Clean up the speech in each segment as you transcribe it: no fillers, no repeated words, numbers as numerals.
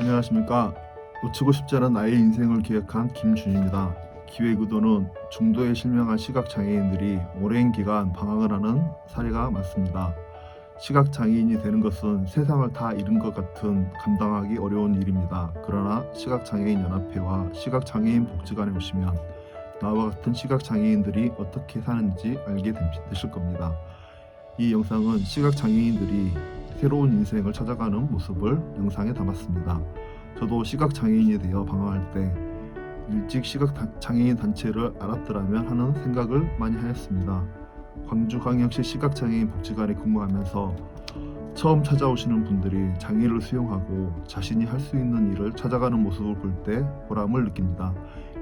안녕하십니까. 놓치고 싶지 않은 나의 인생을 기획한 김준입니다. 기획 의도는 중도에 실명한 시각장애인들이 오랜 기간 방황을 하는 사례가 많습니다. 시각장애인이 되는 것은 세상을 다 잃은 것 같은 감당하기 어려운 일입니다. 그러나 시각장애인연합회와 시각장애인 복지관에 오시면 나와 같은 시각장애인들이 어떻게 사는지 알게 되실 겁니다. 이 영상은 시각장애인들이 새로운 인생을 찾아가는 모습을 영상에 담았습니다. 저도 시각장애인이 되어 방황할 때 일찍 시각장애인 단체를 알았더라면 하는 생각을 많이 하였습니다. 광주광역시 시각장애인 복지관에 근무하면서 처음 찾아오시는 분들이 장애를 수용하고 자신이 할 수 있는 일을 찾아가는 모습을 볼 때 보람을 느낍니다.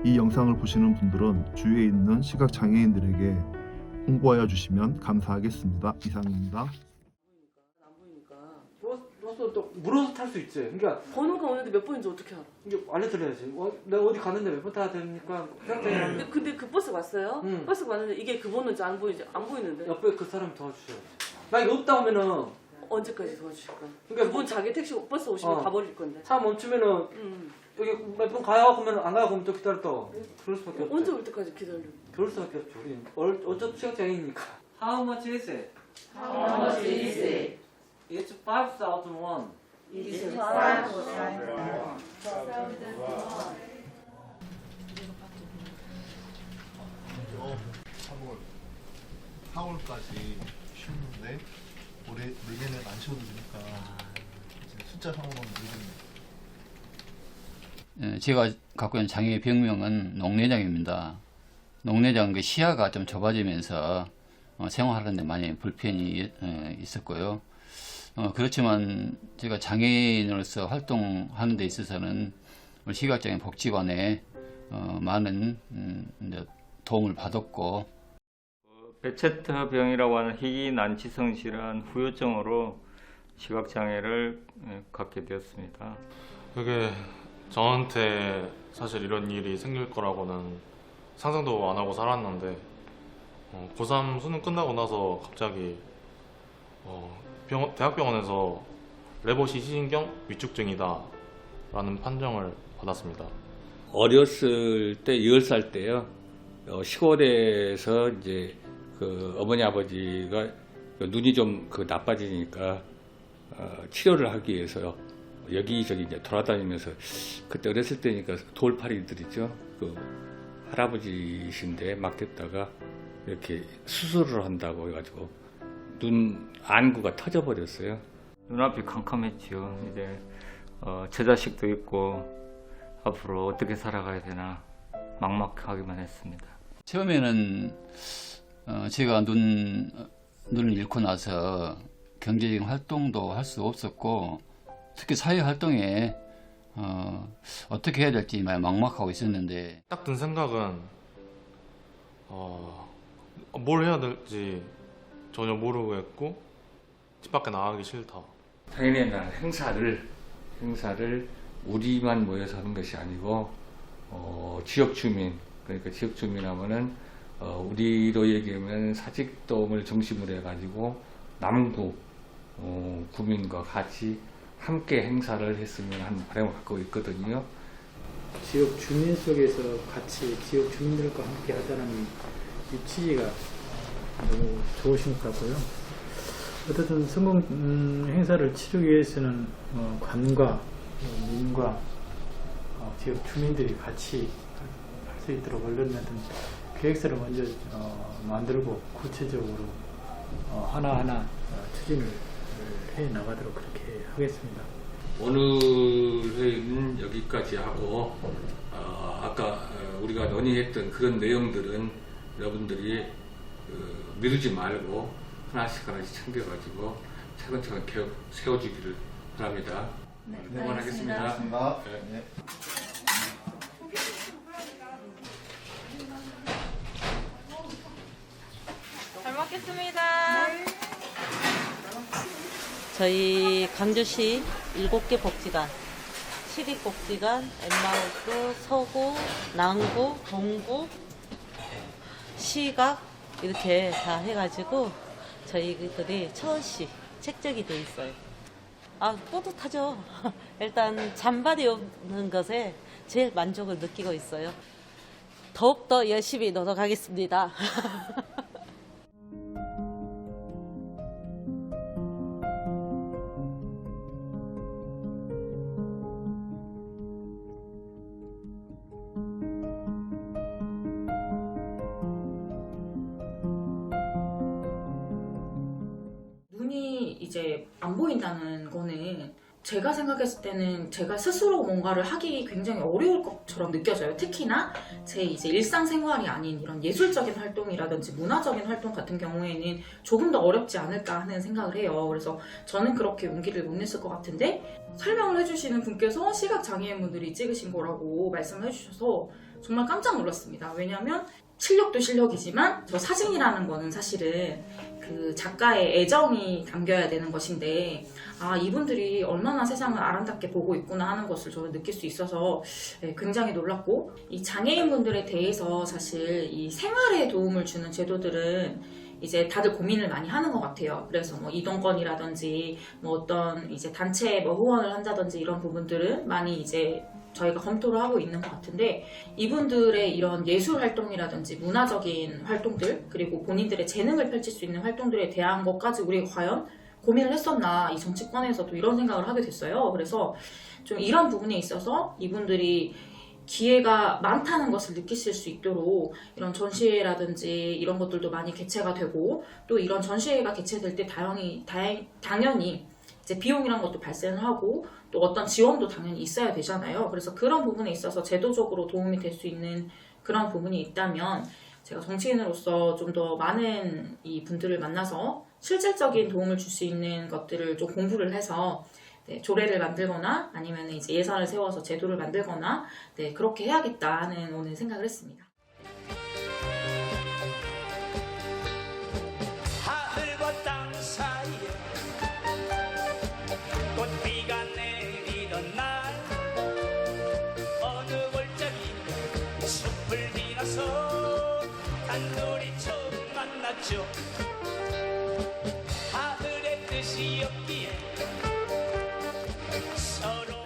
이 영상을 보시는 분들은 주위에 있는 시각장애인들에게 홍보하여 주시면 감사하겠습니다. 이상입니다. 안 보이니까. 버스 또 물어서 탈 수 있지. 그러니까 번호가 오는데 몇 번인지 어떻게 알아? 이게 알려드려야지. 내가 어디 갔는데 몇 번 타야 되니까 근데 그 버스 왔어요? 응. 버스 왔는데 이게 그 번호인지 안 보이는데 옆에 그 사람이 도와주셔야지. 나 이거 없다 하면은 언제까지 도와주실 거야? 그러니까 그분 자기 택시 버스 오시면 어. 가버릴 건데. 차 멈추면은 응. 여기 몇 분 가요 하면 안 가요 그러면 또 기다렸다. 그럴 수밖에 없지. 언제 올 때까지 기다려? 그럴 수밖에 없죠. 우리 어차피 시각장애인이니까. How much is it? How much is it? It's 5,000 won. It's 5,000 4월까지 쉬었는데 올해 내년에 안 쉬어도 되니까 이제 숫자상으로는 늘겠네요. 제가 갖고 있는 장애의 병명은 녹내장입니다. 녹내장은 그 시야가 좀 좁아지면서 생활하는데 많이 불편이 있었고요. 그렇지만 제가 장애인으로서 활동하는 데 있어서는 우리 시각장애인 복지관에 많은 이제 도움을 받았고, 베체트 병이라고 하는 희귀 난치성 질환 후유증으로 시각장애를 갖게 되었습니다. 그게 저한테 사실 이런 일이 생길 거라고는 상상도 안 하고 살았는데 고3 수능 끝나고 나서 갑자기 대학병원에서 레버시 시신경 위축증이다 라는 판정을 받았습니다. 어렸을 때 10살 때요. 시골에서 이제 그 어머니 아버지가 눈이 좀 나빠지니까 치료를 하기 위해서요. 여기저기 이제 돌아다니면서 그때 어렸을 때니까 돌팔이들이죠. 그 할아버지이신데 맡겼다가 이렇게 수술을 한다고 해가지고 눈 안구가 터져버렸어요. 눈앞이 캄캄했지요. 이제 제 자식도 있고 앞으로 어떻게 살아가야 되나 막막하기만 했습니다. 처음에는 제가 눈을 잃고 나서 경제적인 활동도 할 수 없었고, 특히 사회 활동에 어떻게 해야 될지 많이 막막하고 있었는데, 딱 든 생각은 뭘 해야 될지 전혀 모르겠고 집 밖에 나가기 싫다. 당연히 난 행사를 우리만 모여서 하는 것이 아니고 지역 주민, 그러니까 지역 주민 하면은 우리로 얘기하면 사직동을 중심으로 해가지고 남구 구민과 같이 함께 행사를 했으면 하는 바람을 갖고 있거든요. 지역 주민 속에서 같이 지역 주민들과 함께 하자는 이 취지가 너무 좋으신 것 같고요. 어쨌든 성공 행사를 치르기 위해서는 관과 민과 지역 주민들이 같이 할 수 있도록 얼른 계획서를 먼저 만들고 구체적으로 하나하나 추진을 해 나가도록 그렇게 하겠습니다. 오늘 회의는 여기까지 하고 아까 우리가 논의했던 그런 내용들은 여러분들이 미루지 말고 하나씩 챙겨가지고 차근차근 계획 세워주기를 바랍니다. 네, 응원하겠습니다. 네. 잘 먹겠습니다. 저희 광주시 7개 복지관, 시립복지관, 엠마우스, 서구, 남구, 동구, 시각 이렇게 다 해가지고 저희들이 처시 책정이 돼 있어요. 뿌듯하죠. 일단 잔발이 없는 것에 제일 만족을 느끼고 있어요. 더욱더 열심히 노력하겠습니다. 눈이 이제 안 보인다는 거는 제가 생각했을 때는 제가 스스로 뭔가를 하기 굉장히 어려울 것처럼 느껴져요. 특히나 제 이제 일상생활이 아닌 이런 예술적인 활동이라든지 문화적인 활동 같은 경우에는 조금 더 어렵지 않을까 하는 생각을 해요. 그래서 저는 그렇게 용기를 못 냈을 것 같은데 설명을 해주시는 분께서 시각장애인분들이 찍으신 거라고 말씀을 해주셔서 정말 깜짝 놀랐습니다. 왜냐하면 실력도 실력이지만 저 사진이라는 거는 사실은 그 작가의 애정이 담겨야 되는 것인데 이분들이 얼마나 세상을 아름답게 보고 있구나 하는 것을 저는 느낄 수 있어서 굉장히 놀랐고, 이 장애인분들에 대해서 사실 이 생활에 도움을 주는 제도들은 이제 다들 고민을 많이 하는 것 같아요. 그래서 뭐 이동권이라든지 뭐 어떤 이제 단체에 뭐 후원을 한다든지 이런 부분들은 많이 이제 저희가 검토를 하고 있는 것 같은데, 이분들의 이런 예술 활동이라든지 문화적인 활동들, 그리고 본인들의 재능을 펼칠 수 있는 활동들에 대한 것까지 우리가 과연 고민을 했었나, 이 정치권에서도 이런 생각을 하게 됐어요. 그래서 좀 이런 부분에 있어서 이분들이 기회가 많다는 것을 느끼실 수 있도록 이런 전시회라든지 이런 것들도 많이 개최가 되고, 또 이런 전시회가 개최될 때 당연히 이제 비용이란 것도 발생을 하고 또 어떤 지원도 당연히 있어야 되잖아요. 그래서 그런 부분에 있어서 제도적으로 도움이 될 수 있는 그런 부분이 있다면 제가 정치인으로서 좀 더 많은 이 분들을 만나서 실질적인 도움을 줄 수 있는 것들을 좀 공부를 해서 조례를 만들거나 아니면 이제 예산을 세워서 제도를 만들거나 그렇게 해야겠다 하는 오늘 생각을 했습니다. 하늘과 땅 사이에 꽃비가 내리던 날, 어느 골짜기 숲을 지나서 단둘이 처음 만났죠. 하늘의 뜻이 없기에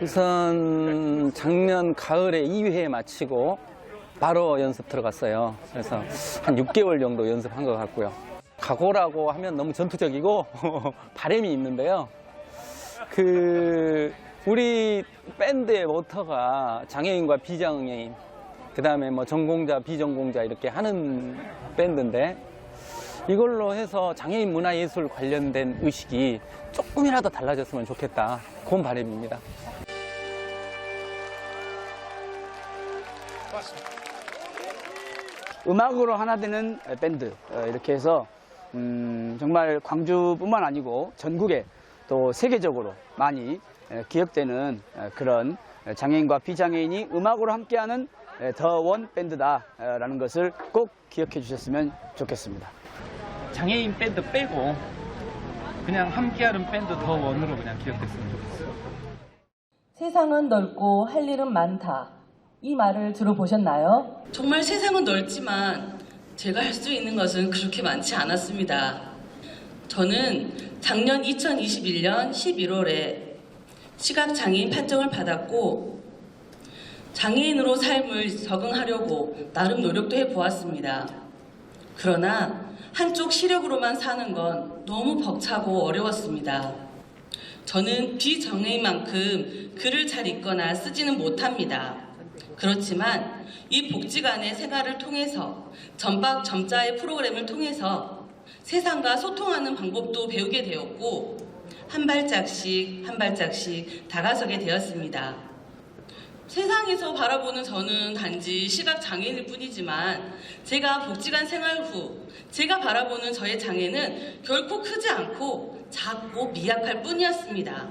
우선 작년 가을에 2회 마치고 바로 연습 들어갔어요. 그래서 한 6개월 정도 연습한 것 같고요. 각오라고 하면 너무 전투적이고 바람이 있는데요. 우리 밴드의 모터가 장애인과 비장애인, 그 다음에 뭐 전공자, 비전공자 이렇게 하는 밴드인데, 이걸로 해서 장애인 문화예술 관련된 의식이 조금이라도 달라졌으면 좋겠다. 그런 바람입니다. 음악으로 하나 되는 밴드, 이렇게 해서 정말 광주뿐만 아니고 전국에 또 세계적으로 많이 기억되는 그런 장애인과 비장애인이 음악으로 함께하는 더 원 밴드다라는 것을 꼭 기억해 주셨으면 좋겠습니다. 장애인 밴드 빼고 그냥 함께하는 밴드 더 원으로 그냥 기억됐으면 좋겠어요. 세상은 넓고 할 일은 많다. 이 말을 들어보셨나요? 정말 세상은 넓지만 제가 할 수 있는 것은 그렇게 많지 않았습니다. 저는 작년 2021년 11월에 시각장애인 판정을 받았고 장애인으로 삶을 적응하려고 나름 노력도 해보았습니다. 그러나 한쪽 시력으로만 사는 건 너무 벅차고 어려웠습니다. 저는 비장애인만큼 글을 잘 읽거나 쓰지는 못합니다. 그렇지만 이 복지관의 생활을 통해서 점자의 프로그램을 통해서 세상과 소통하는 방법도 배우게 되었고 한 발짝씩 한 발짝씩 다가서게 되었습니다. 세상에서 바라보는 저는 단지 시각장애인일 뿐이지만 제가 복지관 생활 후 제가 바라보는 저의 장애는 결코 크지 않고 작고 미약할 뿐이었습니다.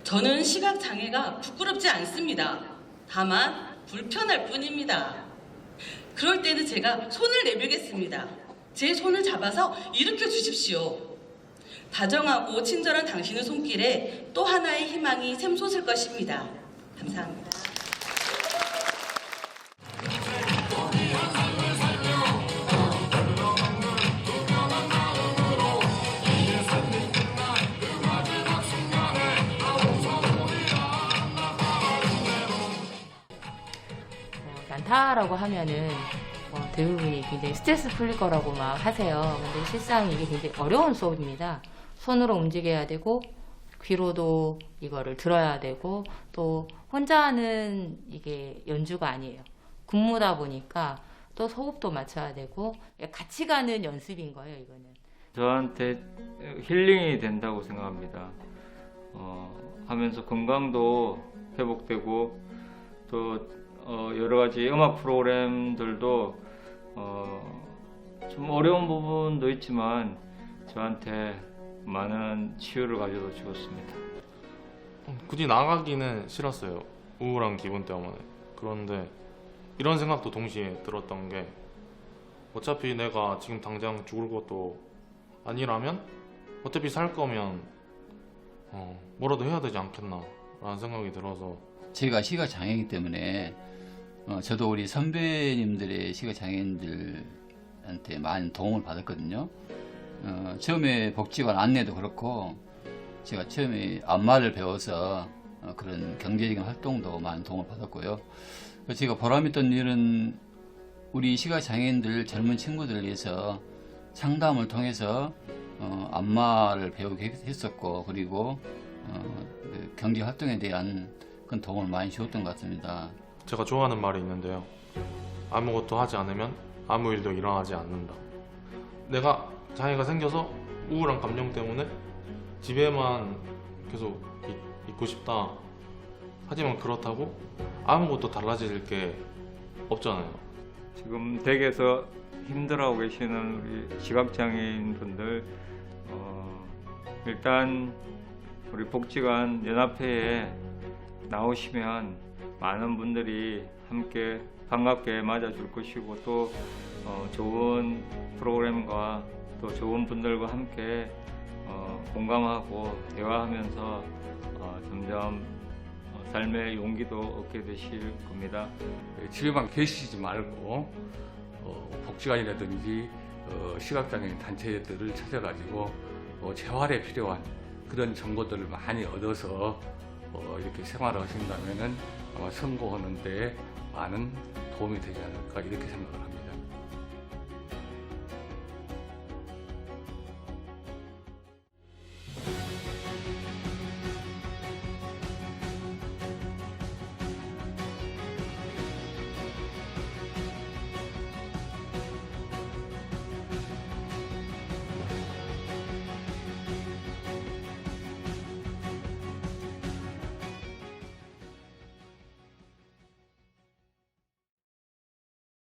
저는 시각장애가 부끄럽지 않습니다. 다만 불편할 뿐입니다. 그럴 때는 제가 손을 내밀겠습니다. 제 손을 잡아서 일으켜 주십시오. 다정하고 친절한 당신의 손길에 또 하나의 희망이 샘솟을 것입니다. 감사합니다. 스파라고 하면은 대부분이 굉장히 스트레스 풀릴 거라고 막 하세요. 근데 실상 이게 굉장히 어려운 수업입니다. 손으로 움직여야 되고 귀로도 이거를 들어야 되고 또 혼자 하는 이게 연주가 아니에요. 군무다 보니까 또 호흡도 맞춰야 되고 같이 가는 연습인 거예요, 이거는. 저한테 힐링이 된다고 생각합니다. 하면서 건강도 회복되고 또 여러 가지 음악 프로그램들도 좀 어려운 부분도 있지만 저한테 많은 치유를 가져다 주었습니다. 굳이 나가기는 싫었어요. 우울한 기분 때문에. 그런데 이런 생각도 동시에 들었던 게 어차피 내가 지금 당장 죽을 것도 아니라면 어차피 살 거면 뭐라도 해야 되지 않겠나 라는 생각이 들어서 제가 시각장애이기 때문에 저도 우리 선배님들의 시각장애인들한테 많은 도움을 받았거든요. 처음에 복지관 안내도 그렇고 제가 처음에 안마를 배워서 그런 경제적인 활동도 많은 도움을 받았고요. 제가 보람있던 일은 우리 시각장애인들 젊은 친구들을 위해서 상담을 통해서 안마를 배우게 했었고 그리고 그 경제활동에 대한 그런 도움을 많이 주었던 것 같습니다. 제가 좋아하는 말이 있는데요. 아무것도 하지 않으면 아무 일도 일어나지 않는다. 내가 장애가 생겨서 우울한 감정 때문에 집에만 계속 있고 싶다. 하지만 그렇다고 아무것도 달라질 게 없잖아요. 지금 댁에서 힘들어하고 계시는 우리 시각장애인 분들 일단 우리 복지관 연합회에 나오시면 많은 분들이 함께 반갑게 맞아줄 것이고 또 좋은 프로그램과 또 좋은 분들과 함께 공감하고 대화하면서 점점 삶의 용기도 얻게 되실 겁니다. 집에만 계시지 말고 복지관이라든지 시각장애인 단체들을 찾아가지고 재활에 필요한 그런 정보들을 많이 얻어서 이렇게 생활을 하신다면은 아마 선고하는 데 많은 도움이 되지 않을까 이렇게 생각을 합니다.